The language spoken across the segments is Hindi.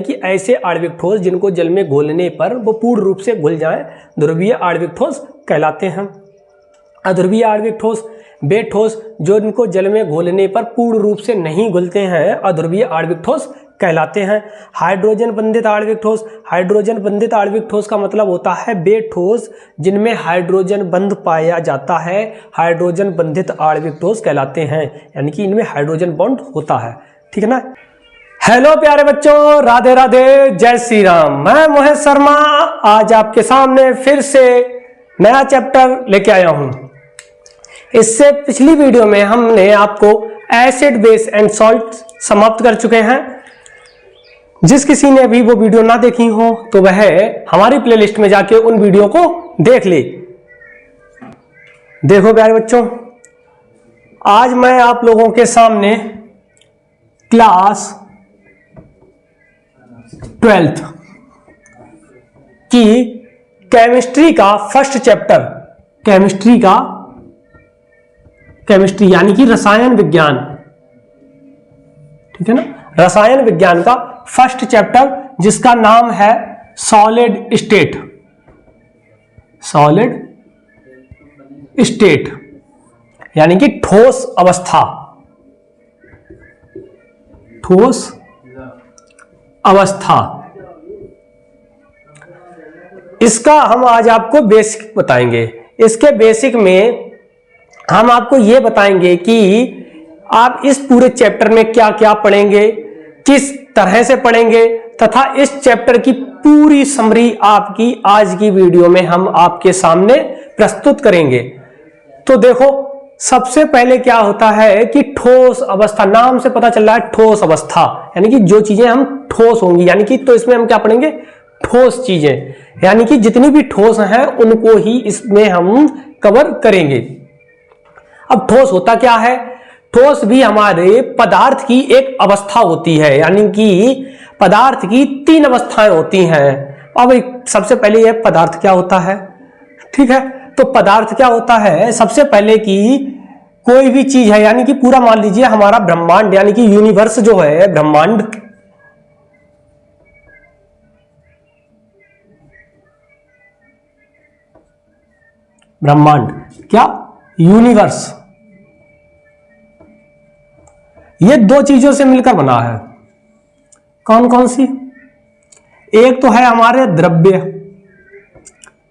कि ऐसे आणविक ठोस जिनको जल में घोलने पर वो पूर्ण रूप से घुल जाएं, ध्रुवीय आणविक ठोस कहलाते हैं। अध्रुवीय आणविक ठोस वे ठोस जो इनको जल में घोलने पर पूर्ण रूप से नहीं घुलते हैं, अध्रुवीय आणविक ठोस कहलाते हैं। हाइड्रोजन बंधित आणविक ठोस, हाइड्रोजन बंधित आणविक ठोस का मतलब होता है वे ठोस जिनमें हाइड्रोजन बंध पाया जाता है, हाइड्रोजन बंधित आणविक ठोस कहलाते हैं, यानी कि इनमें हाइड्रोजन बॉन्ड होता है। ठीक है ना। हेलो प्यारे बच्चों, राधे राधे, जय श्री राम। मैं मोहित शर्मा आज आपके सामने फिर से नया चैप्टर लेके आया हूं। इससे पिछली वीडियो में हमने आपको एसिड बेस एंड सॉल्ट समाप्त कर चुके हैं। जिस किसी ने भी वो वीडियो ना देखी हो तो वह हमारी प्लेलिस्ट में जाके उन वीडियो को देख ले। देखो प्यारे बच्चों, आज मैं आप लोगों के सामने क्लास 12th की केमिस्ट्री का फर्स्ट चैप्टर, केमिस्ट्री यानी कि रसायन विज्ञान, ठीक है ना, रसायन विज्ञान का फर्स्ट चैप्टर जिसका नाम है सॉलिड स्टेट, सॉलिड स्टेट यानी कि ठोस अवस्था, ठोस अवस्था। इसका हम आज आपको बेसिक बताएंगे। इसके बेसिक में हम आपको यह बताएंगे कि आप इस पूरे चैप्टर में क्या क्या पढ़ेंगे, किस तरह से पढ़ेंगे, तथा इस चैप्टर की पूरी समरी आपकी आज की वीडियो में हम आपके सामने प्रस्तुत करेंगे। तो देखो, सबसे पहले क्या होता है कि ठोस अवस्था, नाम से पता चल रहा है ठोस अवस्था, यानी कि जो चीजें हम ठोस होंगी, यानी कि तो इसमें हम क्या पढ़ेंगे, ठोस चीजें, यानी कि जितनी भी ठोस हैं उनको ही इसमें हम कवर करेंगे। अब ठोस होता क्या है? ठोस भी हमारे पदार्थ की एक अवस्था होती है, यानी कि पदार्थ की 3 अवस्थाएं होती हैं। अब सबसे पहले यह पदार्थ क्या होता है, ठीक है। तो पदार्थ क्या होता है, सबसे पहले कि कोई भी चीज है, यानी कि पूरा मान लीजिए हमारा ब्रह्मांड, यानी कि यूनिवर्स जो है, ब्रह्मांड, ब्रह्मांड क्या, यूनिवर्स, ये 2 चीजों से मिलकर बना है। कौन कौन सी? एक तो है हमारे द्रव्य,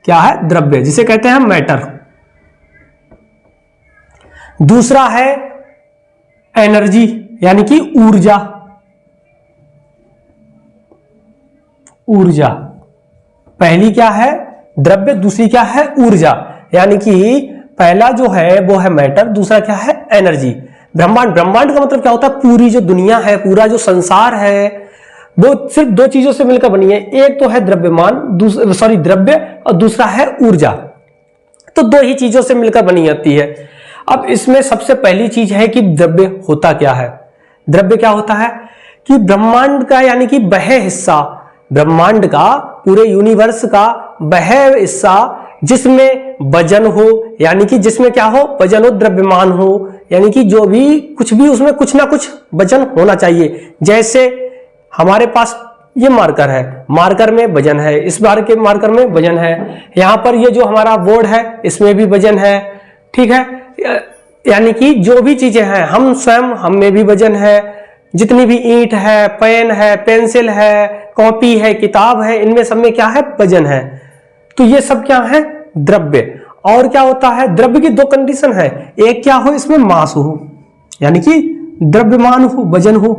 क्या है, द्रव्य, जिसे कहते हैं मैटर। दूसरा है एनर्जी, यानी कि ऊर्जा, ऊर्जा। पहली क्या है, द्रव्य, दूसरी क्या है, ऊर्जा, यानी कि पहला जो है वो है मैटर, दूसरा क्या है, एनर्जी। ब्रह्मांड, ब्रह्मांड का मतलब क्या होता है, पूरी जो दुनिया है, पूरा जो संसार है, वो सिर्फ 2 चीजों से मिलकर बनी है। एक तो है द्रव्यमान, द्रव्य, और दूसरा है ऊर्जा। तो 2 ही चीजों से मिलकर बनी जाती है। अब इसमें सबसे पहली चीज है कि द्रव्य होता क्या है। द्रव्य क्या होता है कि ब्रह्मांड का, यानी कि वह हिस्सा, ब्रह्मांड का, पूरे यूनिवर्स का वह हिस्सा जिसमें वजन हो, यानी कि जिसमें क्या हो, वजन हो, द्रव्यमान हो, यानी कि जो भी कुछ भी उसमें कुछ ना कुछ वजन होना चाहिए। जैसे हमारे पास ये मार्कर है, मार्कर में वजन है, इस बार के मार्कर में वजन है, यहां पर ये जो हमारा बोर्ड है इसमें भी वजन है, ठीक है। यानी कि जो भी चीजें हैं, हम स्वयं, हम में भी वजन है। जितनी भी ईंट है, पेन है, पेंसिल है, कॉपी है, किताब है, इनमें सब में क्या है, वजन है। तो ये सब क्या है, द्रव्य। और क्या होता है, द्रव्य की 2 कंडीशन है, एक क्या हो, इसमें मास हो, यानी कि द्रव्यमान हो, वजन हो।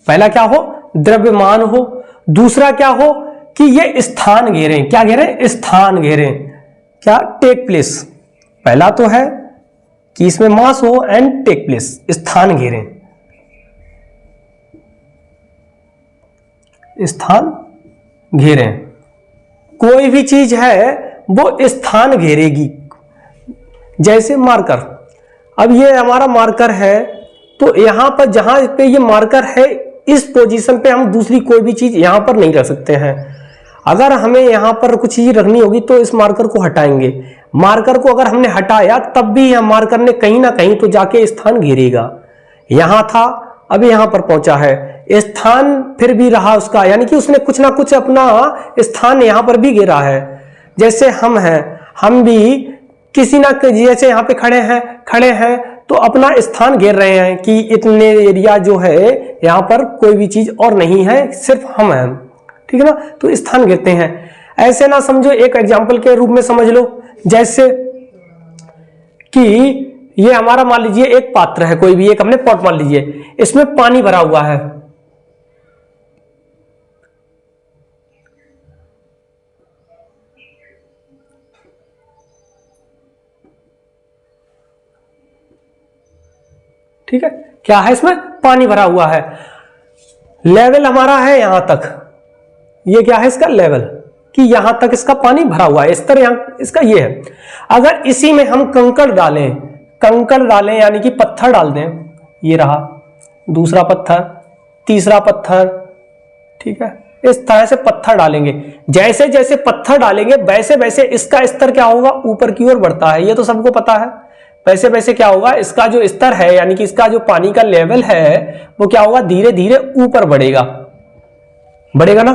पहला क्या हो, द्रव्यमान हो। दूसरा क्या हो कि ये स्थान घेरे, क्या घेरे, स्थान घेरे, क्या, टेक प्लेस। पहला तो है कि इसमें मास हो एंड टेक प्लेस, स्थान घेरे, स्थान घेरे। कोई भी चीज है वो स्थान घेरेगी। जैसे मार्कर, अब ये हमारा मार्कर है, तो यहां पर जहां पे ये मार्कर है, इस पोजीशन पे हम दूसरी कोई भी चीज यहां पर नहीं रख सकते हैं। अगर हमें यहां पर कुछ चीज रखनी होगी तो इस मार्कर को हटाएंगे। मार्कर को अगर हमने हटाया तब भी यह मार्कर ने कहीं ना कहीं तो जाके स्थान घेरेगा। यहां था अभी यहां पर पहुंचा है, स्थान फिर भी रहा उसका, यानी कि उसने कुछ ना कुछ अपना स्थान यहां पर भी घेरा है। जैसे हम हैं, हम भी किसी ना जैसे यहाँ पे खड़े हैं तो अपना स्थान घेर रहे हैं कि इतने एरिया जो है यहाँ पर कोई भी चीज और नहीं है, सिर्फ हम हैं, ठीक है ना, तो स्थान घेरते हैं। ऐसे ना समझो, एक एग्जाम्पल के रूप में समझ लो, जैसे कि ये हमारा मान लीजिए एक पात्र है, कोई भी एक हमने पॉट मान लीजिए, इसमें पानी भरा हुआ है, ठीक है, क्या है इसमें पानी भरा हुआ है, लेवल हमारा है यहां तक, ये क्या है इसका लेवल, कि यहां तक इसका पानी भरा हुआ है, स्तर यहां इसका ये है। अगर इसी में हम कंकड़ डालें यानी कि पत्थर डाल दें, ये रहा दूसरा पत्थर, तीसरा पत्थर, ठीक है, इस तरह से पत्थर डालेंगे, जैसे जैसे पत्थर डालेंगे वैसे वैसे इसका स्तर क्या होगा, ऊपर की ओर बढ़ता है, ये तो सबको पता है। वैसे वैसे क्या होगा, इसका जो स्तर है यानी कि इसका जो पानी का लेवल है वो क्या होगा, धीरे धीरे ऊपर बढ़ेगा ना।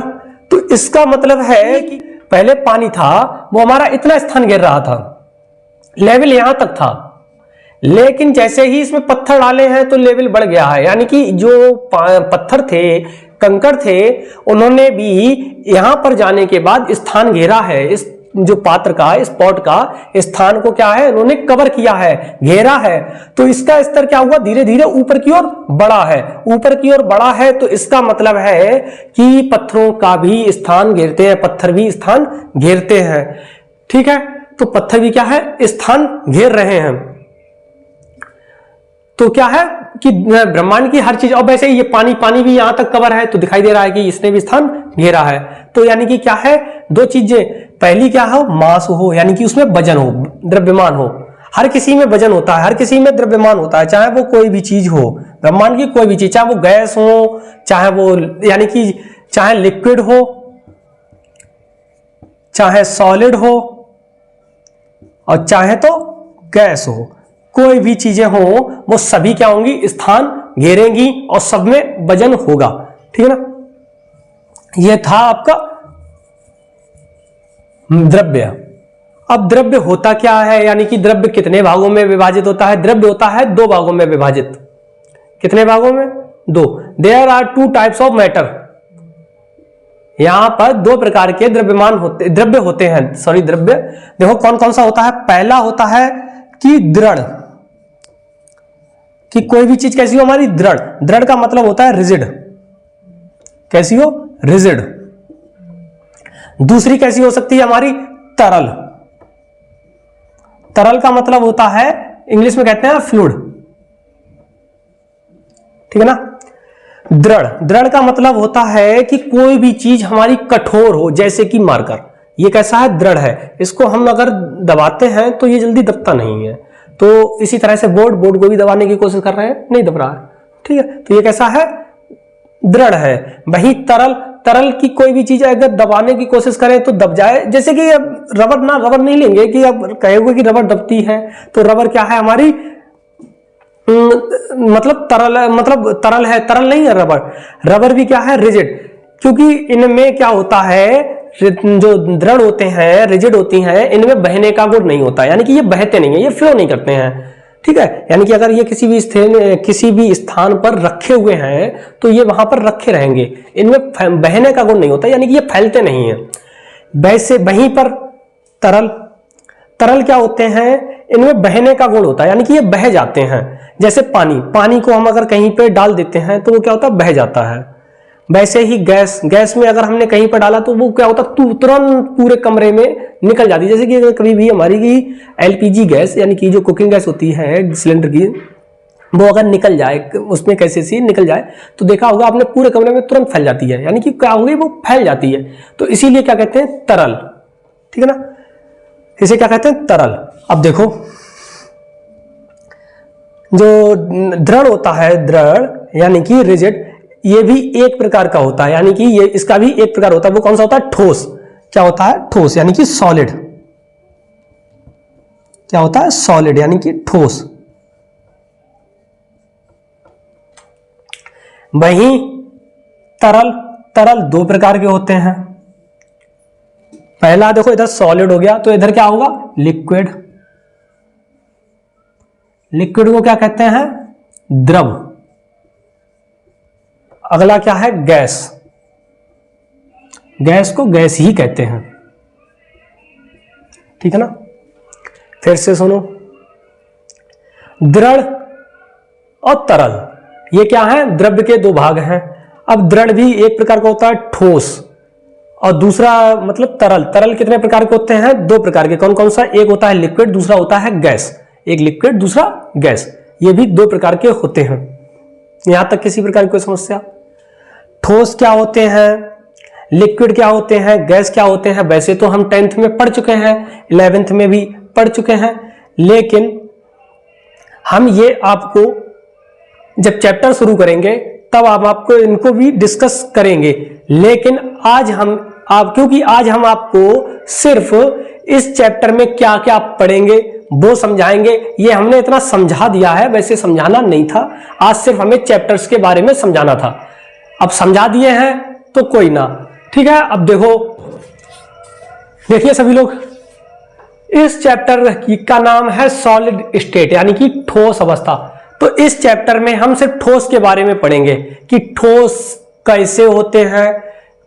तो इसका मतलब है कि पहले पानी था वो हमारा इतना स्थान घेर रहा था, लेवल यहां तक था, लेकिन जैसे ही इसमें पत्थर डाले हैं तो लेवल बढ़ गया है, यानी कि जो पत्थर थे, कंकड़ थे, उन्होंने भी यहां पर जाने के बाद स्थान घेरा है, इस जो पात्र का, इस पॉट का स्थान को क्या है, उन्होंने कवर किया है, घेरा है। तो इसका स्तर क्या हुआ, धीरे धीरे ऊपर की ओर बढ़ा है, ऊपर की ओर बढ़ा है, तो इसका मतलब है कि पत्थरों का भी स्थान घेरते हैं, पत्थर भी स्थान घेरते हैं, ठीक है। तो पत्थर भी क्या है, स्थान घेर रहे हैं। तो क्या है कि ब्रह्मांड की हर चीज, और वैसे ये पानी भी यहां तक कवर है, तो दिखाई दे रहा है कि इसने भी स्थान घेरा है। तो यानी कि क्या है, दो चीजें, पहली क्या हो, मास हो, यानी कि उसमें वजन हो, द्रव्यमान हो, हर किसी में वजन होता है, हर किसी में द्रव्यमान होता है, चाहे वो कोई भी चीज हो, ब्रह्मांड की कोई भी चीज, चाहे वो गैस हो, चाहे वो यानी कि चाहे लिक्विड हो, चाहे सॉलिड हो, और चाहे तो गैस हो, कोई भी चीजें हो वो सभी क्या होंगी, स्थान घेरेंगी और सब में वजन होगा, ठीक है ना। यह था आपका द्रव्य। अब द्रव्य होता क्या है, यानी कि द्रव्य कितने भागों में विभाजित होता है, द्रव्य होता है दो भागों में विभाजित, कितने भागों में, दो। There are two types of matter, यहां पर दो प्रकार के द्रव्य होते हैं, सॉरी द्रव्य, देखो कौन कौन सा होता है। पहला होता है कि दृढ़, कि कोई भी चीज कैसी हो हमारी, दृढ़, दृढ़ का मतलब होता है रिजिड, कैसी हो, रिजिड। दूसरी कैसी हो सकती है हमारी, तरल, तरल का मतलब होता है, इंग्लिश में कहते हैं फ्लूइड, ठीक है ना। दृढ़, दृढ़ का मतलब होता है कि कोई भी चीज हमारी कठोर हो, जैसे कि मार्कर, ये कैसा है, दृढ़ है, इसको हम अगर दबाते हैं तो ये जल्दी दबता नहीं है। तो इसी तरह से बोर्ड को भी दबाने की कोशिश कर रहे हैं, नहीं दब रहा है, ठीक है, तो ये कैसा है, दृढ़ है। वही तरल, तरल की कोई भी चीज अगर दबाने की कोशिश करें तो दब जाए, जैसे कि अब रबर नहीं लेंगे कि अब कहोगे कि रबर दबती है, तो रबर क्या है हमारी, मतलब तरल है, तरल नहीं है रबर भी क्या है, रिजिड, क्योंकि इनमें क्या होता है, जो दृढ़ होते हैं, रिजिड होती हैं, इनमें बहने का गुण नहीं होता, यानी कि ये बहते नहीं है, ये फ्लो नहीं करते हैं, ठीक है। यानी कि अगर ये किसी भी स्थान पर रखे हुए हैं तो ये वहां पर रखे रहेंगे, इनमें बहने का गुण नहीं होता, यानी कि ये फैलते नहीं है। वैसे वहीं पर तरल क्या होते हैं, इनमें बहने का गुण होता है, यानी कि ये बह जाते हैं। जैसे पानी को हम अगर कहीं पे डाल देते हैं तो वो क्या होता है, बह जाता है। वैसे ही गैस में अगर हमने कहीं पर डाला तो वो क्या होता है, तुरंत पूरे कमरे में निकल जाती है। जैसे कि अगर कभी भी हमारी की एलपीजी गैस, यानी कि जो कुकिंग गैस होती है सिलेंडर की, वो अगर निकल जाए, उसमें कैसे सी निकल जाए, तो देखा होगा आपने, पूरे कमरे में तुरंत फैल जाती है, यानी कि क्या होगी, वो फैल जाती है। तो इसीलिए क्या कहते हैं, तरल, ठीक है ना, इसे क्या कहते हैं, तरल। अब देखो जो दृढ़ होता है, दृढ़ यानी कि रिजिड, ये भी एक प्रकार का होता है, यानी कि ये इसका भी एक प्रकार होता है। वो कौन सा होता है, ठोस। क्या होता है, ठोस, यानी कि सॉलिड। क्या होता है, सॉलिड यानी कि ठोस। वहीं तरल, तरल दो प्रकार के होते हैं। पहला देखो इधर सॉलिड हो गया, तो इधर क्या होगा, लिक्विड। लिक्विड को क्या कहते हैं, द्रव। अगला क्या है, गैस। गैस को गैस ही कहते हैं, ठीक है ना। फिर से सुनो, दृढ़ और तरल, ये क्या है, द्रव्य के दो भाग हैं। अब दृढ़ भी एक प्रकार का होता है ठोस, और दूसरा मतलब तरल। तरल कितने प्रकार के होते हैं, दो प्रकार के। कौन कौन सा, एक होता है लिक्विड, दूसरा होता है गैस। एक लिक्विड, दूसरा गैस, ये भी दो प्रकार के होते हैं। यहां तक किसी प्रकार की कोई समस्या। ठोस क्या होते हैं, लिक्विड क्या होते हैं, गैस क्या होते हैं, वैसे तो हम 10th में पढ़ चुके हैं, 11th में भी पढ़ चुके हैं, लेकिन हम ये आपको जब चैप्टर शुरू करेंगे तब हम आपको इनको भी डिस्कस करेंगे। लेकिन आज क्योंकि आज हम आपको सिर्फ इस चैप्टर में क्या क्या पढ़ेंगे वो समझाएंगे। ये हमने इतना समझा दिया है, वैसे समझाना नहीं था, आज सिर्फ हमें चैप्टर्स के बारे में समझाना था। अब समझा दिए हैं तो कोई ना, ठीक है। अब देखिए सभी लोग, इस चैप्टर का नाम है सॉलिड स्टेट, यानी कि ठोस अवस्था। तो इस चैप्टर में हम सिर्फ ठोस के बारे में पढ़ेंगे कि ठोस कैसे होते हैं,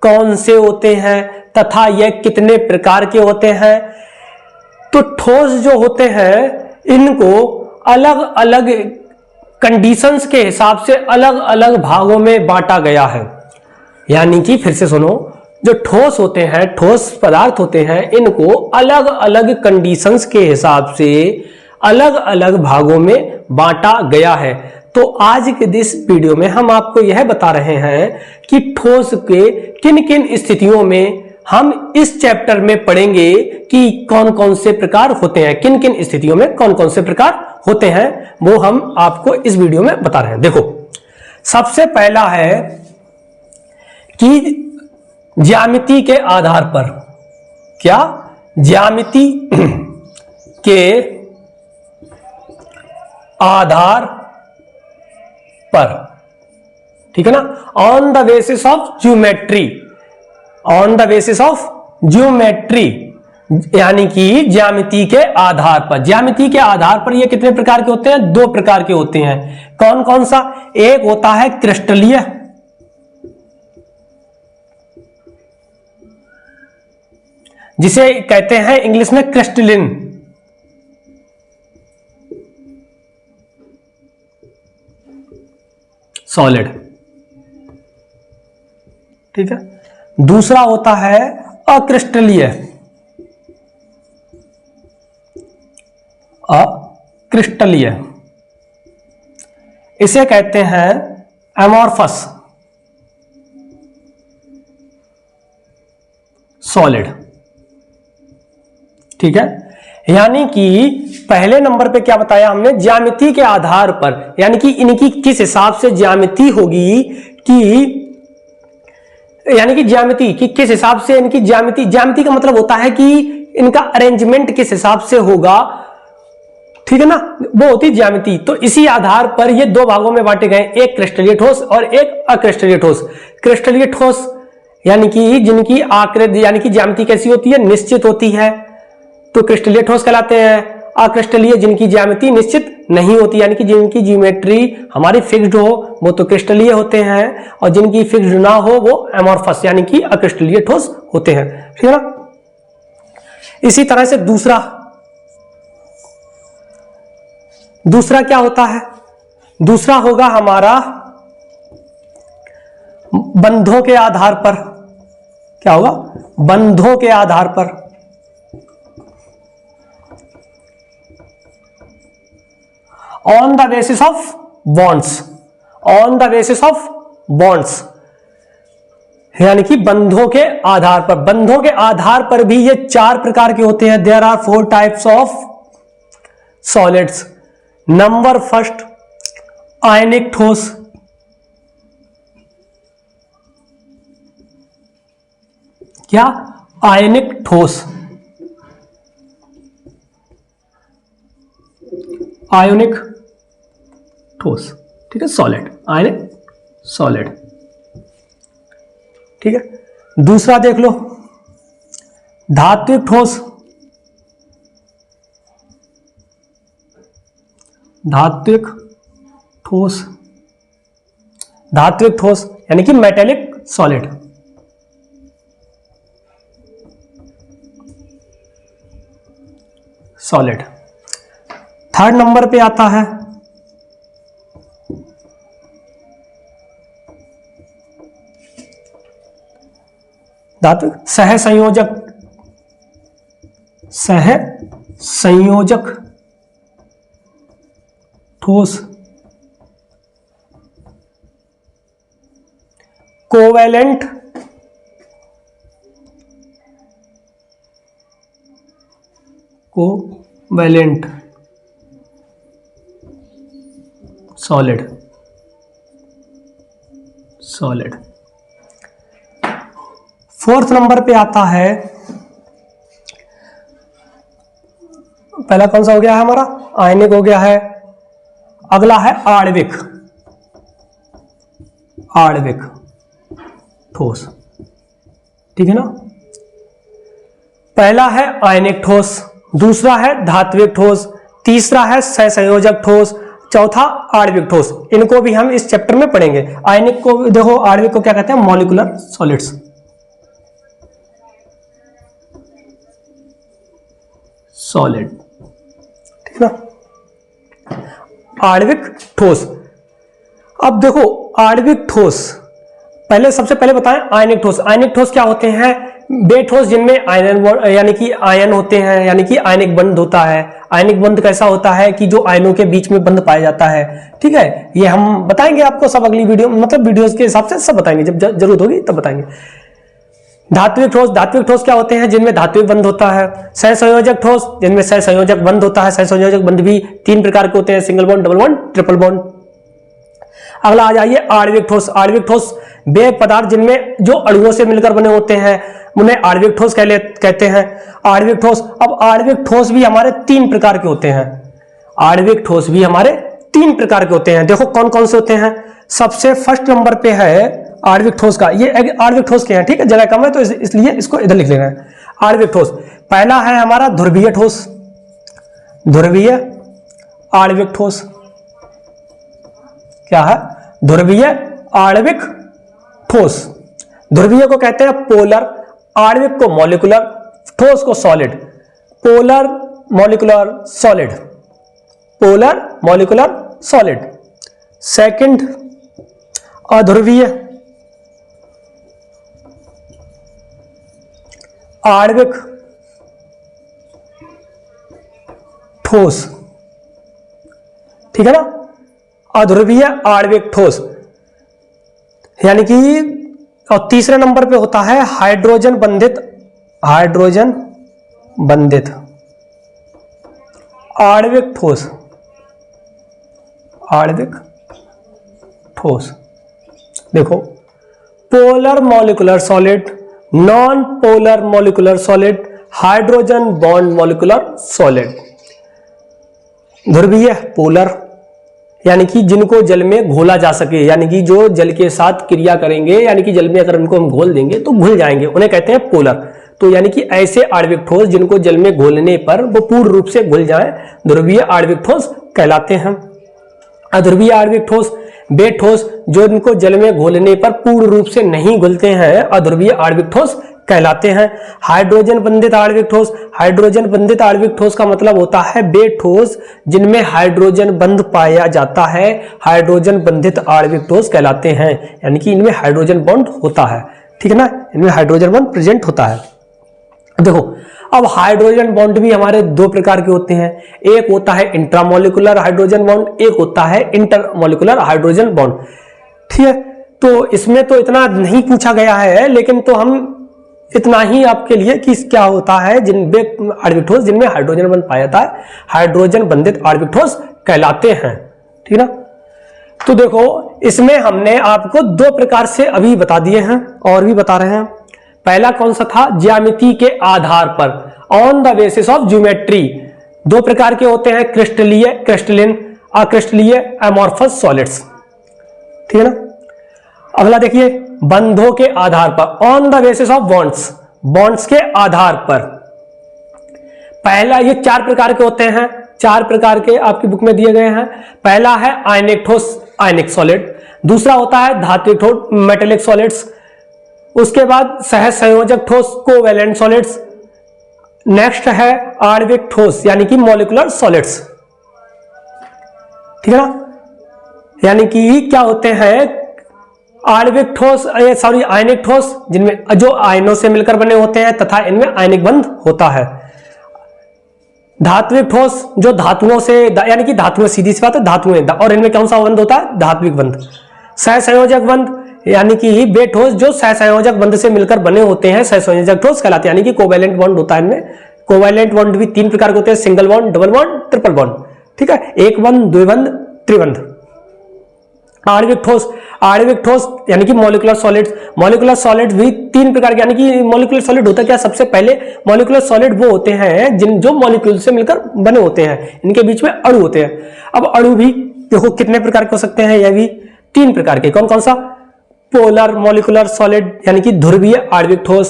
कौन से होते हैं, तथा यह कितने प्रकार के होते हैं। तो ठोस जो होते हैं इनको अलग अलग कंडीशंस के हिसाब से अलग अलग भागों में बांटा गया है। यानी कि फिर से सुनो, जो ठोस होते हैं, ठोस पदार्थ होते हैं, इनको अलग अलग कंडीशंस के हिसाब से अलग अलग भागों में बांटा गया है। तो आज के इस वीडियो में हम आपको यह बता रहे हैं कि ठोस के किन किन स्थितियों में हम इस चैप्टर में पढ़ेंगे कि कौन कौन से प्रकार होते हैं, किन किन स्थितियों में कौन कौन से प्रकार होते हैं, वो हम आपको इस वीडियो में बता रहे हैं। देखो, सबसे पहला है कि ज्यामिति के आधार पर, क्या, ज्यामिति के आधार पर, ठीक है ना, on the basis of geometry, on the basis of geometry, यानी कि ज्यामिति के आधार पर। ज्यामिति के आधार पर ये कितने प्रकार के होते हैं, दो प्रकार के होते हैं। कौन कौन सा, एक होता है क्रिस्टलीय, जिसे कहते हैं इंग्लिश में क्रिस्टलिन, सॉलिड, ठीक है। दूसरा होता है अक्रिस्टलीय, अक्रिस्टलीय, इसे कहते हैं एमॉर्फस सॉलिड, ठीक है। यानी कि पहले नंबर पे क्या बताया हमने, ज्यामिति के आधार पर, यानी कि इनकी किस हिसाब से ज्यामिति होगी, कि यानी कि ज्यामिति की किस हिसाब से, इनकी ज्यामिति, ज्यामिति का मतलब होता है कि इनका अरेंजमेंट किस हिसाब से होगा, ठीक है ना, वो होती ज्यामिति। तो इसी आधार पर ये दो भागों में बांटे गए, एक क्रिस्टलीय ठोस और एक अक्रिस्टलीय ठोस। क्रिस्टलीय ठोस यानी कि जिनकी आकृति, यानी कि ज्यामिति कैसी होती है, निश्चित होती है, तो क्रिस्टलीय ठोस कहलाते हैं। अक्रिस्टलीय जिनकी ज्यामिति निश्चित नहीं होती, यानी कि जिनकी ज्योमेट्री हमारी फिक्स्ड हो, वो तो क्रिस्टलीय होते हैं, और जिनकी फिक्स्ड ना हो वो एमॉर्फस यानी कि अक्रिस्टलीय ठोस होते हैं, ठीक है ना। इसी तरह से दूसरा क्या होता है, दूसरा होगा हमारा बंधों के आधार पर। क्या होगा, बंधों के आधार पर, on the basis of bonds, on the basis of bonds, यानी कि बंधों के आधार पर। बंधों के आधार पर भी ये चार प्रकार के होते हैं। There are 4 types of solids. Number first, आयनिक ठोस, क्या, आयनिक ठोस, आयोनिक ठोस, ठीक है, सॉलिड, आयनिक सॉलिड। ठीक है, दूसरा देख लो, धात्विक ठोस। धात्विक ठोस, धात्विक ठोस यानी कि metallic solid. Solid. Third number पे आता है धात्विक सहसंयोजक। सहसंयोजक ठोस। Covalent covalent solid. Solid. Fourth number पे आता है, पहला कौन सा हो गया है हमारा, आयनिक हो गया है। अगला है आणविक। आणविक ठोस। ठीक है ना, पहला है आयनिक ठोस, दूसरा है धात्विक ठोस, तीसरा है सहसंयोजक ठोस, चौथा आणविक ठोस। इनको भी हम इस चैप्टर में पढ़ेंगे। आयनिक को देखो, आणविक को क्या कहते हैं, मॉलिक्यूलर सॉलिड्स। सॉलिड। ठीक ना, आणविक ठोस। अब देखो आणविक ठोस, पहले सबसे पहले बताएं आयनिक ठोस। आयनिक ठोस क्या होते हैं, वे ठोस जिनमें आयन यानी कि आयन होते हैं, यानी कि आयनिक बंध होता है। आयनिक बंध कैसा होता है कि जो आयनों के बीच में बंध पाया जाता है। ठीक है, ये हम बताएंगे आपको सब अगली वीडियो, मतलब वीडियोस के हिसाब से सब बताएंगे, जब जरूरत होगी तब बताएंगे। धात्विक ठोस, धात्विक ठोस क्या होते हैं, जिनमें धात्विक बंध होता है। सहसंयोजक ठोस, जिनमें सहसंयोजक बंध होता है। सहसंयोजक बंध भी 3 प्रकार के होते हैं, single bond, double bond, triple bond. अगला आ जाइए आणविक ठोस। आणविक ठोस वे पदार्थ जिनमें जो अणुओं से मिलकर बने होते हैं, उन्हें आणविक ठोस कहते हैं। आणविक ठोस, अब आणविक ठोस भी हमारे 3 प्रकार के होते हैं। आणविक ठोस भी हमारे 3 प्रकार के होते हैं। देखो कौन कौन से होते हैं। सबसे फर्स्ट नंबर पे है आणविक ठोस का, ये आणविक ठोस के हैं। ठीक है, जगह कम है तो इसलिए इसको इधर लिख लेना है। आणविक ठोस पहला है हमारा ध्रुवीय ठोस। ध्रुवीय आणविक ठोस क्या है, ध्रुवीय आणविक ठोस। ध्रुवीय को कहते हैं पोलर, आणविक को मॉलिक्यूलर, ठोस को solid. Polar molecular solid, polar molecular solid. Second अध्रुवीय आणविक ठोस। ठीक है ना, अध्रुवीय आणविक ठोस यानी कि, और तीसरे नंबर पे होता है हाइड्रोजन बंधित, हाइड्रोजन बंधित आणविक ठोस। आणविक ठोस देखो, polar molecular solid, non polar molecular solid, hydrogen bond molecular solid. ध्रुवीय पोलर यानी कि जिनको जल में घोला जा सके, यानी कि जो जल के साथ क्रिया करेंगे, यानी कि जल में अगर उनको हम घोल देंगे तो घुल जाएंगे, उन्हें कहते हैं पोलर। तो यानी कि ऐसे आणविक ठोस जिनको जल में घोलने पर वो पूर्ण रूप से घुल जाएं, ध्रुवीय आणविक ठोस कहलाते हैं। अध्रुवीय आणविक ठोस वे ठोस जो इनको जल में घोलने पर पूर्ण रूप से नहीं घुलते हैं, अध्रुवीय आणविक ठोस कहलाते हैं। हाइड्रोजन बंधित आणविक ठोस, हाइड्रोजन बंधित आणविक ठोस का मतलब होता है वे ठोस जिनमें हाइड्रोजन बंध पाया जाता है, हाइड्रोजन बंधित आणविक ठोस कहलाते हैं। यानी कि इनमें हाइड्रोजन बॉन्ड होता है। ठीक है ना, इनमें हाइड्रोजन बॉन्ड प्रेजेंट होता है। देखो, अब हाइड्रोजन बॉन्ड भी हमारे 2 प्रकार के होते हैं। एक होता है इंट्रामोलिकुलर हाइड्रोजन बॉन्ड, एक होता है इंटरमोलिकुलर हाइड्रोजन बॉन्ड। ठीक है, तो इसमें तो इतना नहीं पूछा गया है, लेकिन तो हम इतना ही आपके लिए कि क्या होता है जिनमें आणविक ठोस जिनमें हाइड्रोजन बंध पाया जाता है, हाइड्रोजन बंधित आणविक ठोस कहलाते हैं। ठीक है ना, तो देखो इसमें हमने आपको 2 प्रकार से अभी बता दिए हैं और भी बता रहे हैं। पहला कौन सा था, ज्यामिति के आधार पर, on the basis of geometry. 2 प्रकार के होते हैं, क्रिस्टलीय, क्रिस्टलिन, अक्रिस्टलीय, एमॉर्फस सॉलिड्स। ठीक है ना, अगला देखिए, बंधों के आधार पर, on the basis of bonds, bonds के आधार पर। पहला, ये 4 प्रकार के होते हैं, 4 प्रकार के आपकी बुक में दिए गए हैं। पहला है आयनिक ठोस, आयनिक सॉलिड। दूसरा होता है धात्विक ठोस, मेटेलिक सॉलिड्स। उसके बाद सह संयोजक ठोस, कोवैलेंट सॉलिड्स। नेक्स्ट है आणविक ठोस यानी कि मॉलिक्यूलर सॉलिड्स, ठीक है ना। यानी कि क्या होते हैं, आणविक ठोस, सॉरी आयनिक ठोस, जिनमें जो आयनों से मिलकर बने होते हैं तथा इनमें आयनिक बंध होता है। धात्विक ठोस, जो धातुओं से, यानी कि धातुएं, सीधी सी बात है धातुएं, और इनमें कौन सा बंध होता है, धात्विक बंध। सहसंयोजक बंध यानी कि वे ठोस जो सहसंयोजक बंध से मिलकर बने होते हैं सहसंयोजक ठोस कहलाते हैं, यानी कि कोवैलेंट बॉन्ड होता है इनमें। कोवैलेंट बॉन्ड भी 3 प्रकार के होते हैं, single bond, double bond, triple bond, ठीक है, एक बंध, द्विबंध, त्रिबंध। आणविक ठोस, आणविक ठोस यानी कि मॉलिक्यूलर सॉलिड्स, मॉलिक्यूलर सॉलिड भी 3 प्रकार के, यानी कि मॉलिक्यूलर सॉलिड होता क्या, सबसे पहले मॉलिक्यूलर सॉलिड वो होते हैं जो मॉलिक्यूल से मिलकर बने होते हैं, इनके बीच में अणु होते हैं। अब अणु भी देखो कितने प्रकार के हो सकते हैं, यह भी 3 प्रकार के। कौन कौन सा, पोलर मॉलिक्यूलर सॉलिड यानी कि ध्रुवीय आणविक ठोस,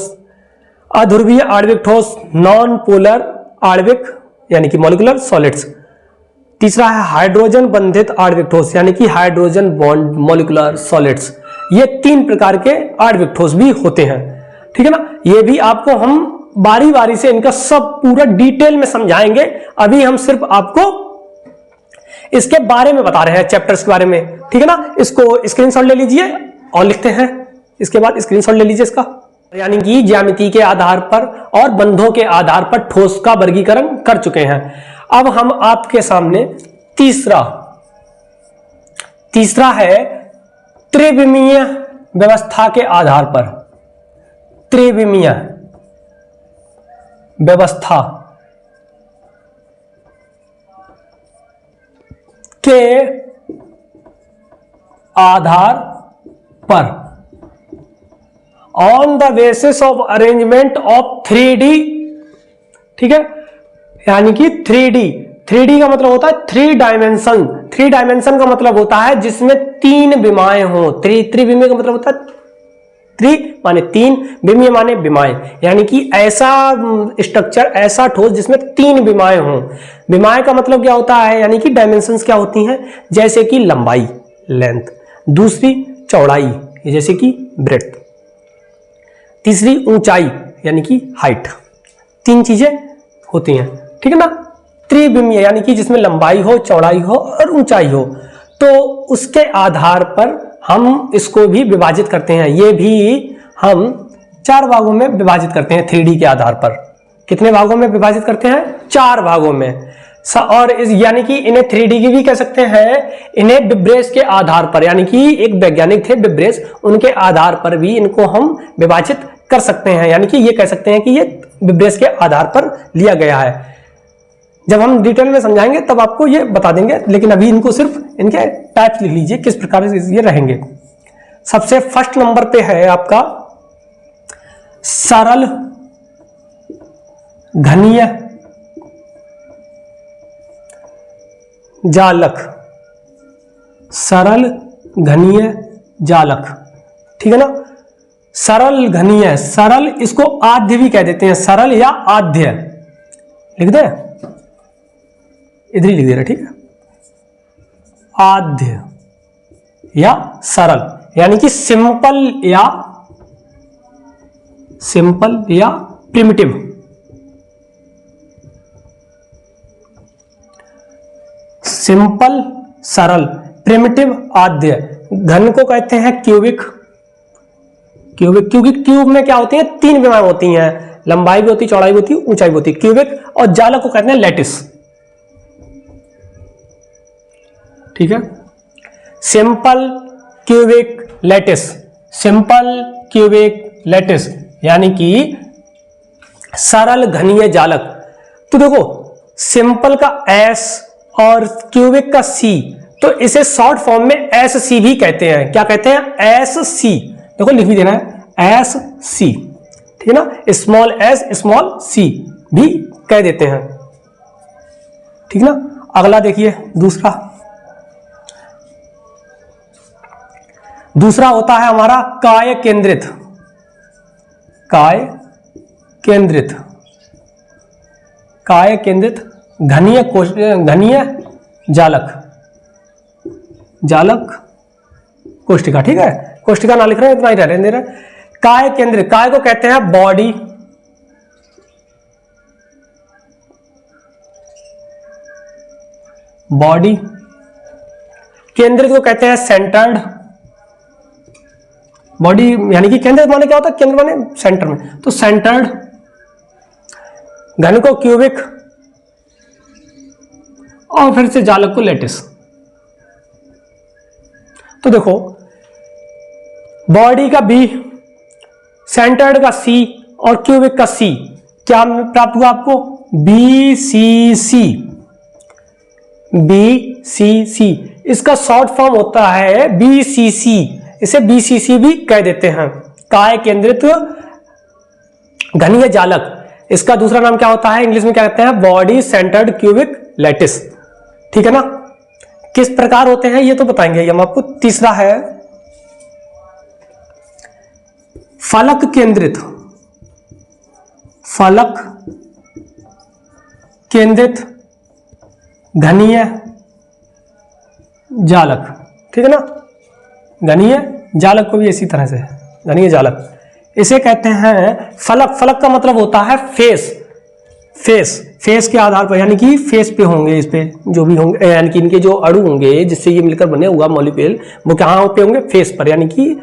अध्रुवीय आणविक ठोस, नॉन पोलर आणविक यानी कि मॉलिक्यूलर सॉलिड्स। तीसरा है हाइड्रोजन बंधित आणविक ठोस यानी कि हाइड्रोजन बॉन्ड मॉलिक्यूलर सॉलिड्स। ये 3 प्रकार के आणविक ठोस भी होते हैं, ठीक है ना। ये भी आपको हम बारी बारी से इनका सब पूरा डिटेल में समझाएंगे। अभी हम सिर्फ आपको इसके बारे में बता रहे हैं, चैप्टर्स के बारे में, ठीक है ना। इसको स्क्रीनशॉट ले लीजिए और लिखते हैं, इसके बाद स्क्रीनशॉट ले लीजिए इसका। यानी कि ज्यामिति के आधार पर और बंधों के आधार पर ठोस का वर्गीकरण कर चुके हैं। अब हम आपके सामने तीसरा है त्रिविमीय व्यवस्था के आधार पर, त्रिविमीय व्यवस्था के आधार पर, on the basis of arrangement of 3D, ठीक है, यानी कि 3D का मतलब होता है 3 डायमेंशन। 3 डायमेंशन का मतलब होता है जिसमें 3 विमाएं हो। त्रिविमीय का मतलब होता है 3 माने 3, विमीय माने विमाएं, यानी कि ऐसा स्ट्रक्चर, ऐसा ठोस जिसमें 3 विमाएं हो। विमाएं का मतलब क्या होता है, यानी कि डायमेंशंस क्या होती हैं, जैसे कि लंबाई लेंथ, दूसरी चौड़ाई जैसे कि ब्रेड्थ, तीसरी ऊंचाई यानी कि हाइट। 3 चीजें होती हैं, ठीक है ना। त्रिविमीय यानी कि जिसमें लंबाई हो, चौड़ाई हो और ऊंचाई हो, तो उसके आधार पर हम इसको भी विभाजित करते हैं। ये भी हम 4 भागों में विभाजित करते हैं 3D के आधार पर। कितने भागों में विभाजित करते हैं, 4 भागों में। और यानी कि इन्हें 3D की भी कह सकते हैं, इन्हें विब्रेस के आधार पर, यानी कि एक वैज्ञानिक थे विब्रेस, उनके आधार पर भी इनको हम विभाजित कर सकते हैं। यानी कि ये कह सकते हैं कि ये विब्रेस के आधार पर लिया गया है। जब हम डिटेल में समझाएंगे तब आपको ये बता देंगे, लेकिन अभी इनको सिर्फ इनके टाइप्स लिख लीजिए किस प्रकार से ये रहेंगे। सबसे फर्स्ट नंबर पे है आपका सरल घनीय जालक, सरल घनीय जालक, ठीक है ना। सरल घनीय, सरल इसको आद्य भी कह देते हैं, सरल या आद्य लिख दे, इधर ही लिख दे रहे, ठीक है। आद्य या सरल यानी कि सिंपल या प्रिमिटिव। सिंपल सरल, प्रिमिटिव आद्य। घन को कहते हैं क्यूबिक, क्योंकि क्यूब में क्या होती है, 3 विमाएं होती हैं, लंबाई भी होती है, चौड़ाई भी होती है, ऊंचाई भी होती है, क्यूबिक। और जालक को कहते हैं लैटिस, ठीक है। Simple cubic lattice, simple cubic lattice यानी कि सरल घनीय जालक। तो देखो सिंपल का S और क्यूबिक का C, तो इसे शॉर्ट फॉर्म में SC भी कहते हैं। क्या कहते हैं, SC। देखो लिख भी देना है SC, ठीक है ना। स्मॉल s स्मॉल c भी कह देते हैं, ठीक ना। अगला देखिए दूसरा, दूसरा होता है हमारा काय केंद्रित, काय केंद्रित, काय केंद्रित घनीय घनीय जालक, जालक कोष्टिका। ठीक है, कोष्टिका ना लिख रहे हैं, इतना ही रहने दे रहे हैं। काय केंद्रित, काय को कहते हैं बॉडी, बॉडी केंद्रित को कहते हैं सेंटर्ड, बॉडी यानी कि केंद्रित माने क्या होता है, केंद्र माने सेंटर में, तो सेंटर्ड। घन को क्यूबिक और फिर से जालक को लेटिस। तो देखो बॉडी का बी, सेंटर्ड का सी और क्यूबिक का सी, क्या प्राप्त हुआ आपको, बी सी सी, बी सी सी। इसका शॉर्ट फॉर्म होता है बी सी सी, इसे बी सी सी भी कह देते हैं, काय केंद्रित घनीय जालक। इसका दूसरा नाम क्या होता है, इंग्लिश में क्या कहते हैं, बॉडी सेंटर्ड क्यूबिक लैटिस। ठीक है ना, किस प्रकार होते हैं ये तो बताएंगे हम आपको। तीसरा है फलक केंद्रित, फलक केंद्रित घनीय जालक। ठीक है ना, घनीय जालक को भी इसी तरह से घनीय जालक इसे कहते हैं फलक। फलक का मतलब होता है फेस, फेस, फेस के आधार पर, यानी कि फेस पे होंगे, इस पे जो भी होंगे, यानी कि इनके जो अणु होंगे जिससे ये मिलकर बने हुआ मॉलिक्यूल, वो कहाँ पे होंगे, फेस पर, यानी कि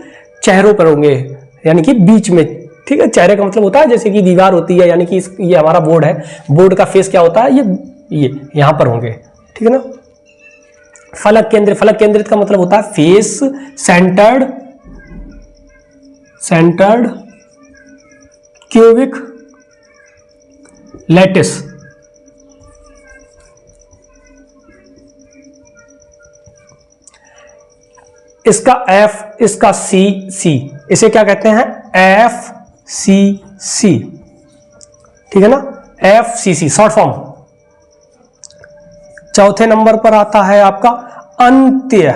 चेहरों पर होंगे, यानी कि बीच में। ठीक है, चेहरे का मतलब होता है जैसे कि दीवार होती है, यानी कि ये हमारा बोर्ड है, बोर्ड का फेस क्या होता है, ये यहां पर होंगे। ठीक है ना, फलक केंद्र, फलक केंद्रित का मतलब होता है face centred, centred cubic lattice. इसका एफ, इसका सी सी, इसे क्या कहते हैं, एफ सी सी। ठीक है ना, एफ सी सी शॉर्ट फॉर्म। चौथे नंबर पर आता है आपका अंत्य,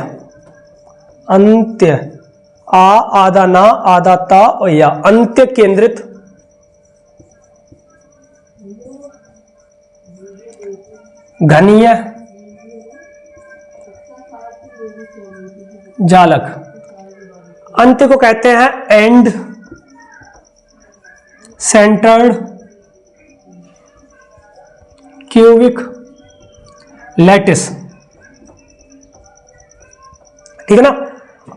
अंत्य, आ आधा ना आधा ता और या, अंत्य केंद्रित घनीय जालक। अंत्य को कहते हैं एंड सेंटर्ड क्यूबिक लैटिस। ठीक है ना,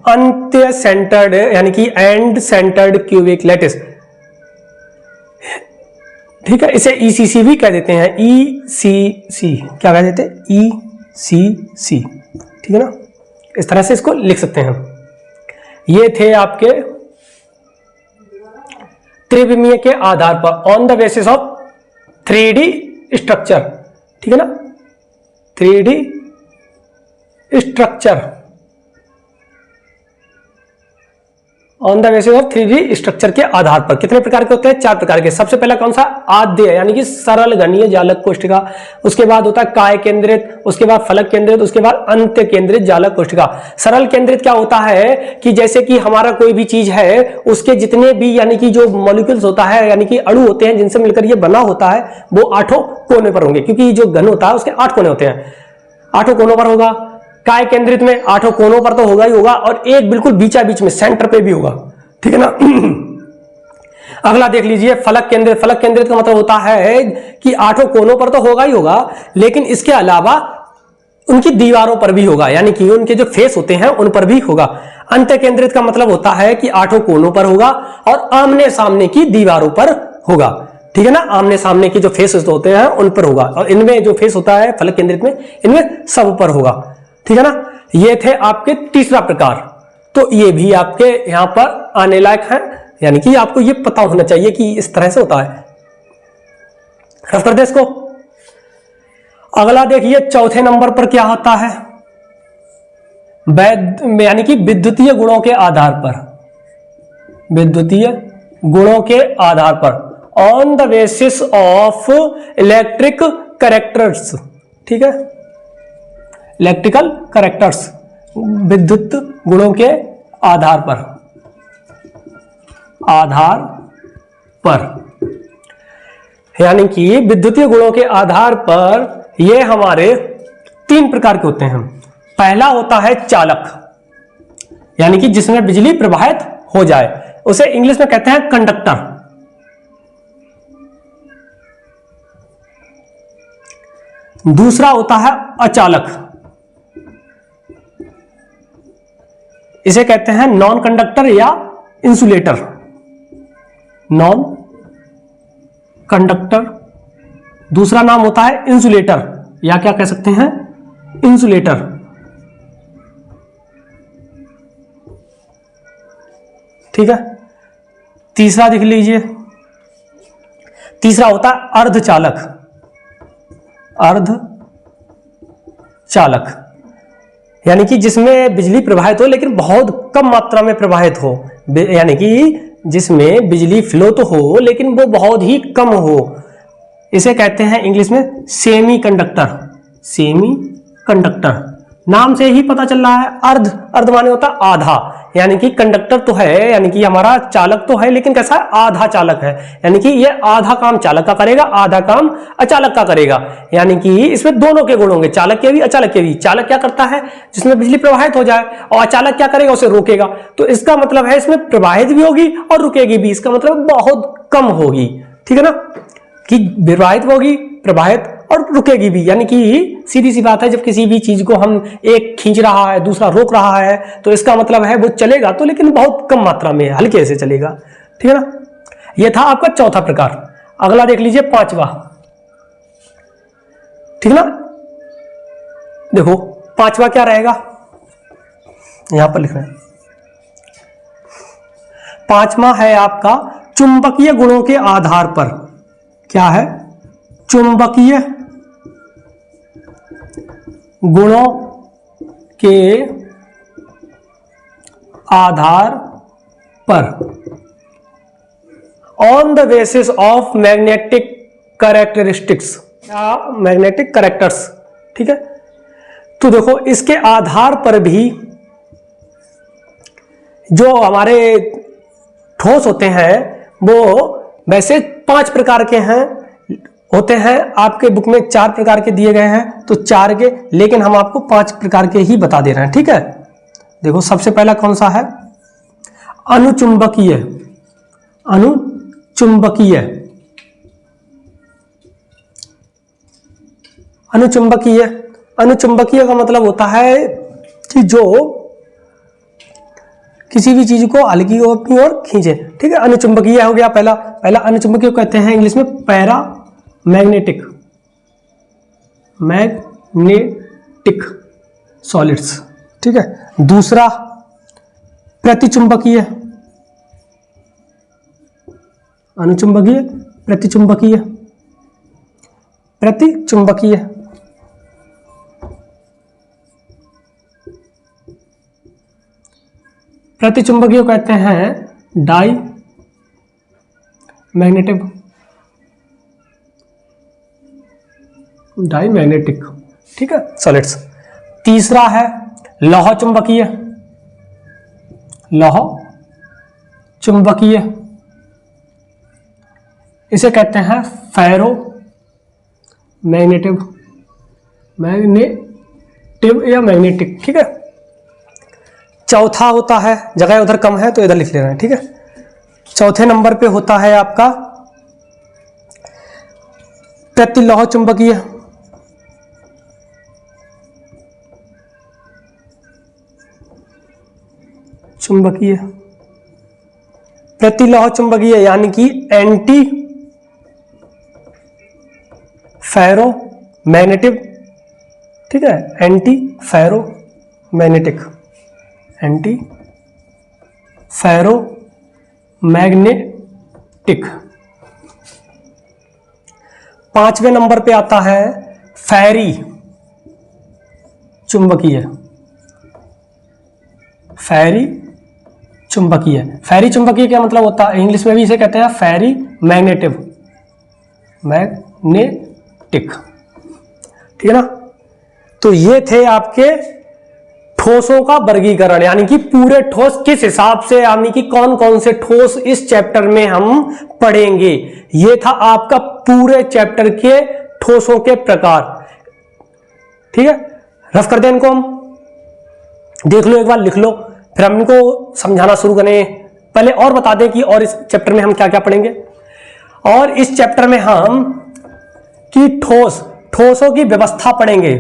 अंत्य सेंटर्ड यानी कि एंड सेंटर्ड क्यूबिक लैटिस। ठीक है, इसे ईसीसी भी कह देते हैं, ईसीसी, क्या कह देते हैं, ईसीसी। ठीक है ना, इस तरह से इसको लिख सकते हैं। ये थे आपके त्रिविमीय के आधार पर, on the basis of 3D structure. ठीक है ना, 3D structure, on the basis of 3D structure के आधार पर। कितने प्रकार के होते हैं, 4 प्रकार के। सबसे पहला कौन सा, आद्य यानी कि सरल घनीय जालक कोष्ठिका, उसके बाद होता है काय केंद्रित, उसके बाद फलक केंद्रित, उसके बाद अंत्य केंद्रित जालक कोष्ठिका। सरल केंद्रित क्या होता है कि जैसे कि हमारा कोई भी चीज है, उसके जितने भी यानी कि जो मॉलिक्यूल्स होता है, यानी कि अणु होते हैं जिनसे मिलकर ये बना होता है, वो 8 कोने पर होंगे, क्योंकि जो घन होता है उसके 8 कोने होते हैं, 8 कोनों पर होगा। काय केंद्रित में 8 कोनों पर तो होगा ही होगा, और एक बिल्कुल बीचा बीच में सेंटर पे भी होगा। ठीक है ना। अगला देख लीजिए फलक केंद्रित। फलक केंद्रित का मतलब होता है कि 8 कोनों पर तो होगा ही होगा, लेकिन इसके अलावा उनकी दीवारों पर भी होगा, यानी कि उनके जो फेस होते हैं उन पर भी होगा। अंत्य केंद्रित का मतलब होता है कि 8 कोनों पर होगा और आमने सामने की दीवारों पर होगा। ठीक है ना, आमने सामने की जो फेस होते हैं उन पर होगा, और इनमें जो फेस होता है फलक केंद्रित में, इनमें सब पर होगा। ठीक है ना, ये थे आपके तीसरा प्रकार। तो ये भी आपके यहां पर आने लायक है, यानी कि आपको ये पता होना चाहिए कि इस तरह से होता है। रफ कर दे इसको। अगला देखिए चौथे नंबर पर क्या होता है, यानी कि विद्युतीय गुणों के आधार पर, विद्युतीय गुणों के आधार पर, on the basis of electric characters. ठीक है, इलेक्ट्रिकल कैरेक्टर्स, विद्युत गुणों के आधार पर, आधार पर, यानी कि विद्युतीय गुणों के आधार पर ये हमारे 3 प्रकार के होते हैं। पहला होता है चालक, यानी कि जिसमें बिजली प्रवाहित हो जाए, उसे इंग्लिश में कहते हैं कंडक्टर। दूसरा होता है अचालक, इसे कहते हैं नॉन कंडक्टर या इंसुलेटर, नॉन कंडक्टर। दूसरा नाम होता है इंसुलेटर, या क्या कह सकते हैं, इंसुलेटर। ठीक है। तीसरा देख लीजिए, तीसरा होता है अर्धचालक, अर्धचालक, यानी कि जिसमें बिजली प्रवाहित हो लेकिन बहुत कम मात्रा में प्रवाहित हो, यानी कि जिसमें बिजली फ्लो तो हो लेकिन वो बहुत ही कम हो, इसे कहते हैं इंग्लिश में सेमी कंडक्टर, सेमी कंडक्टर। नाम से ही पता चल रहा है, अर्ध, अर्ध माने होता है आधा, यानी कि कंडक्टर तो है, यानी कि हमारा चालक तो है लेकिन कैसा है, आधा चालक है, यानी कि ये आधा काम चालक का करेगा, आधा काम अचालक का करेगा, यानी कि इसमें दोनों के गुण होंगे, चालक के भी अचालक के भी। चालक क्या करता है, जिसमें बिजली प्रवाहित हो जाए, और अचालक क्या करेगा, उसे रोकेगा। तो इसका मतलब है इसमें प्रवाहित भी होगी और रुकेगी भी, इसका मतलब बहुत कम होगी। ठीक है ना, कि प्रवाहित होगी, प्रवाहित और रुकेगी भी, यानी कि सीधी सी बात है, जब किसी भी चीज को हम एक खींच रहा है दूसरा रोक रहा है तो इसका मतलब है वो चलेगा तो लेकिन बहुत कम मात्रा में, हल्के से चलेगा। ठीक है ना, ये था आपका चौथा प्रकार। अगला देख लीजिए, पांचवा। ठीक है ना, देखो पांचवा क्या रहेगा, यहां पर लिख रहे हैं। पांचवा है आपका चुंबकीय गुणों के आधार पर। क्या है, चुंबकीय गुणों के आधार पर, on the basis of magnetic characteristics या मैग्नेटिक कैरेक्टर्स। ठीक है, तो देखो इसके आधार पर भी जो हमारे ठोस होते हैं वो वैसे 5 प्रकार के हैं, होते हैं। आपके बुक में 4 प्रकार के दिए गए हैं, तो 4 के, लेकिन हम आपको 5 प्रकार के ही बता दे रहे हैं। ठीक है, देखो सबसे पहला कौन सा है, अनुचुंबकीय, अनुचुंबकीय, अनुचुंबकीय। अनुचुंबकीय का मतलब होता है कि जो किसी भी चीज को हल्की अपनी ओर खींचे। ठीक है, अनुचुंबकीय हो गया पहला। पहला अनुचुंबकीय कहते हैं इंग्लिश में पैरा मैग्नेटिक, मैग्नेटिक सॉलिड्स। ठीक है, दूसरा प्रतिचुंबकीय, अनुचुंबकीय, प्रतिचुंबकीय, प्रतिचुंबकीय। प्रतिचुंबकीय कहते हैं डाई मैग्नेटिक, डाई मैग्नेटिक। ठीक है, सॉलिड्स। तीसरा है लौह चुंबकीय, लौह चुंबकीय, इसे कहते हैं फेरो मैग्नेटिव, मैग्नेटिव या मैग्नेटिक। ठीक है, चौथा होता है, जगह उधर कम है तो इधर लिख ले रहे हैं। ठीक है, चौथे नंबर पे होता है आपका प्रतिलौह चुंबकीय, चुंबकीय, प्रतिलौह चुंबकीय, यानी कि एंटी फेरो मैग्नेटिव। ठीक है, antiferromagnetic, antiferromagnetic. पांचवें नंबर पे आता है फेरी चुंबकीय, फेरी चुंबकीय। फेरी चुंबकीय क्या मतलब होता है, इंग्लिश में भी इसे कहते हैं फेरी मैग्नेटिव, मैग्नेटिक। ठीक है ना, तो ये थे आपके ठोसों का वर्गीकरण, यानी कि पूरे ठोस किस हिसाब से, यानी कि कौन कौन से ठोस इस चैप्टर में हम पढ़ेंगे। ये था आपका पूरे चैप्टर के ठोसों के प्रकार। ठीक है, रफ कर दें इनको, हम देख लो एक बार, लिख लो, फिर हम इनको समझाना शुरू करें। पहले और बता दें कि और इस चैप्टर में हम क्या क्या पढ़ेंगे। और इस चैप्टर में हम कि ठोसों की व्यवस्था पढ़ेंगे।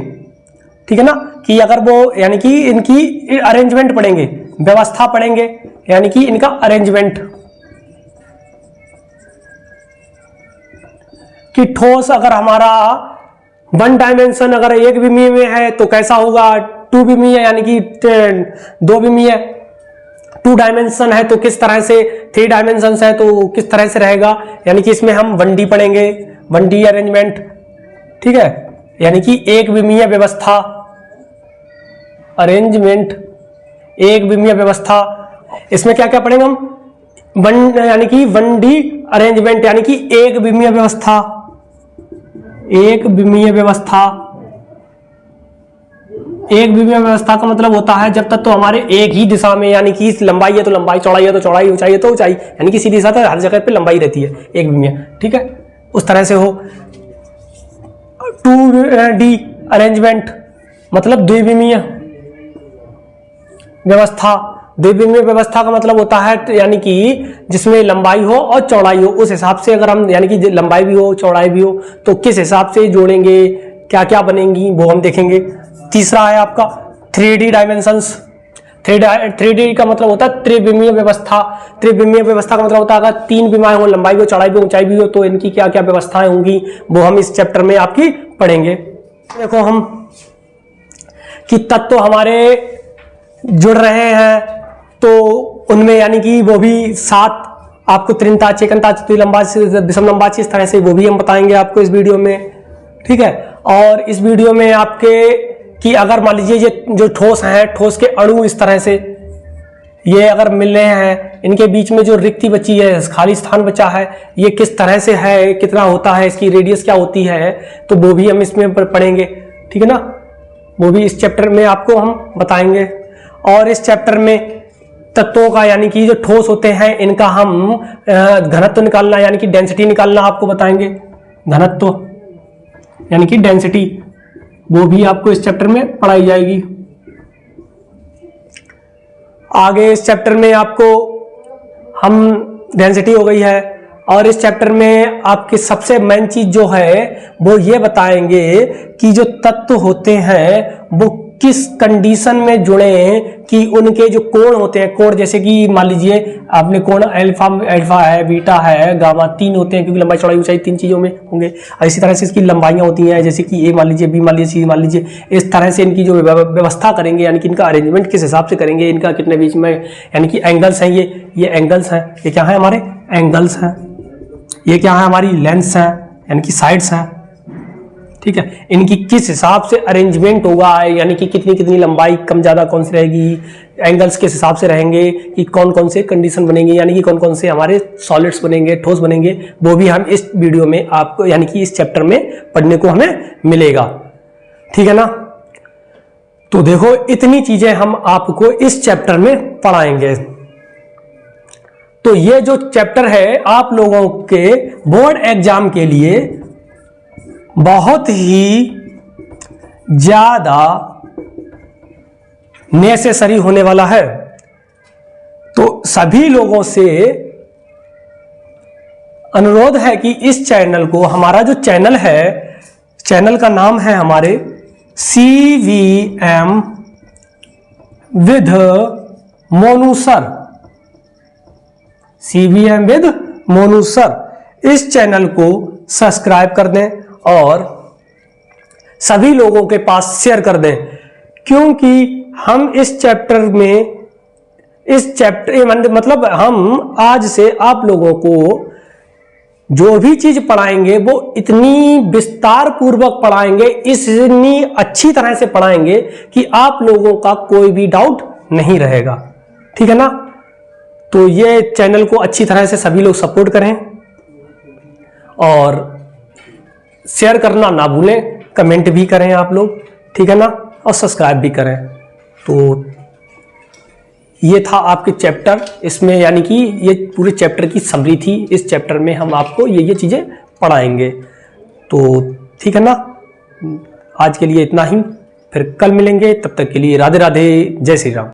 ठीक है ना, कि अगर वो यानी कि इनकी अरेंजमेंट पढ़ेंगे, व्यवस्था पढ़ेंगे, यानी कि इनका अरेंजमेंट, कि ठोस अगर हमारा वन डायमेंशन अगर एक विमीय में है तो कैसा होगा, टू विमीय यानी कि दो विमीय, टू डायमेंशन है तो किस तरह से, थ्री डायमेंशन है तो किस तरह से रहेगा, यानी कि इसमें हम 1D पढ़ेंगे, 1D अरेंजमेंट। ठीक है, यानी कि एक विमीय व्यवस्था, अरेंजमेंट, एक विमीय व्यवस्था। इसमें क्या क्या पढ़ेंगे हम, यानी कि 1D अरेंजमेंट, यानी कि एक विमीय व्यवस्था, एक विमीय व्यवस्था। एक विमीय व्यवस्था का मतलब होता है जब तक तो हमारे एक ही दिशा में, यानी कि लंबाई है तो लंबाई, चौड़ाई है तो चौड़ाई, ऊंचाई है तो ऊंचाई, यानी कि सीधी दिशा तो हर जगह पे लंबाई रहती है, एक विमीय। ठीक है, उस तरह से हो। 2D अरेंजमेंट मतलब द्विविमीय व्यवस्था। द्विविमीय व्यवस्था का मतलब होता है यानी कि जिसमें लंबाई हो और चौड़ाई हो, उस हिसाब से अगर हम, यानी कि लंबाई भी हो चौड़ाई भी हो तो किस हिसाब से जोड़ेंगे, क्या क्या बनेंगी वो हम देखेंगे। तीसरा है आपका 3D डायमेंशंस। 3D का मतलब होता है त्रिविमीय व्यवस्था। त्रिविमीय व्यवस्था का मतलब होता है अगर तीन विमाएं हो, लंबाई भी हो चौड़ाई भी ऊंचाई भी हो, तो इनकी क्या क्या व्यवस्थाएं होंगी वो हम इस चैप्टर में आपकी पढ़ेंगे। देखो हम कि तत्व हमारे जुड़ रहे हैं तो उनमें यानी कि वो भी 7 आपको त्रिनता, चेकनता, चतुर्लंबाची, विषमलंबाची, इस तरह से वो भी हम बताएंगे आपको इस वीडियो में। ठीक है, और इस वीडियो में आपके कि अगर मान लीजिए ये जो ठोस हैं, ठोस के अणु इस तरह से ये अगर मिल रहे हैं, इनके बीच में जो रिक्ति बची है, खाली स्थान बचा है, ये किस तरह से है, कितना होता है, इसकी रेडियस क्या होती है, तो वो भी हम इसमें पढ़ेंगे। ठीक है ना, वो भी इस चैप्टर में आपको हम बताएंगे। और इस चैप्टर में तत्वों का, यानी कि जो ठोस होते हैं इनका हम घनत्व निकालना, यानी कि डेंसिटी निकालना आपको बताएंगे। घनत्व यानी कि डेंसिटी, वो भी आपको इस चैप्टर में पढ़ाई जाएगी। आगे इस चैप्टर में आपको हम डेंसिटी हो गई है, और इस चैप्टर में आपकी सबसे मेन चीज जो है वो ये बताएंगे कि जो तत्व होते हैं वो किस कंडीशन में जुड़े, कि उनके जो कोण होते हैं, कोण जैसे कि मान लीजिए आपने कोण अल्फा है, बीटा है, गामा, 3 होते हैं क्योंकि लंबाई चौड़ाई ऊंचाई 3 चीजों में होंगे। इसी तरह से इसकी लंबाइयां होती हैं, जैसे कि ए मान लीजिए, बी मान लीजिए, सी मान लीजिए। इस तरह से इनकी जो व्यवस्था करेंगे, यानी कि इनका अरेंजमेंट किस हिसाब से करेंगे, इनका कितने बीच में, यानी कि एंगल्स हैं, ये एंगल्स हैं, ये क्या है हमारे एंगल्स हैं, ये क्या है हमारी लेंस हैं, यानी कि साइड्स हैं। ठीक है, इनकी किस हिसाब से अरेंजमेंट होगा, यानी कि कितनी कितनी लंबाई कम ज्यादा कौन सी रहेगी, एंगल्स किस हिसाब से रहेंगे, कि कौन कौन से कंडीशन बनेंगे, यानी कि कौन कौन से हमारे सॉलिड्स बनेंगे, ठोस बनेंगे, वो भी हम इस वीडियो में आपको, यानी कि इस चैप्टर में पढ़ने को हमें मिलेगा। ठीक है ना, तो देखो इतनी चीजें हम आपको इस चैप्टर में पढ़ाएंगे। तो ये जो चैप्टर है आप लोगों के बोर्ड एग्जाम के लिए बहुत ही ज्यादा नेसेसरी होने वाला है। तो सभी लोगों से अनुरोध है कि इस चैनल को, हमारा जो चैनल है, चैनल का नाम है हमारे CVM with Monu sir, CVM with Monu sir. इस चैनल को सब्सक्राइब कर दें और सभी लोगों के पास शेयर कर दें, क्योंकि हम इस चैप्टर में, मतलब हम आज से आप लोगों को जो भी चीज पढ़ाएंगे वो इतनी विस्तार पूर्वक पढ़ाएंगे, इतनी अच्छी तरह से पढ़ाएंगे कि आप लोगों का कोई भी डाउट नहीं रहेगा। ठीक है ना, तो ये चैनल को अच्छी तरह से सभी लोग सपोर्ट करें और शेयर करना ना भूलें, कमेंट भी करें आप लोग। ठीक है ना, और सब्सक्राइब भी करें। तो ये था आपके चैप्टर, इसमें यानी कि ये पूरे चैप्टर की समरी थी। इस चैप्टर में हम आपको ये चीज़ें पढ़ाएंगे। तो ठीक है ना, आज के लिए इतना ही, फिर कल मिलेंगे। तब तक के लिए राधे राधे, जय श्री राम।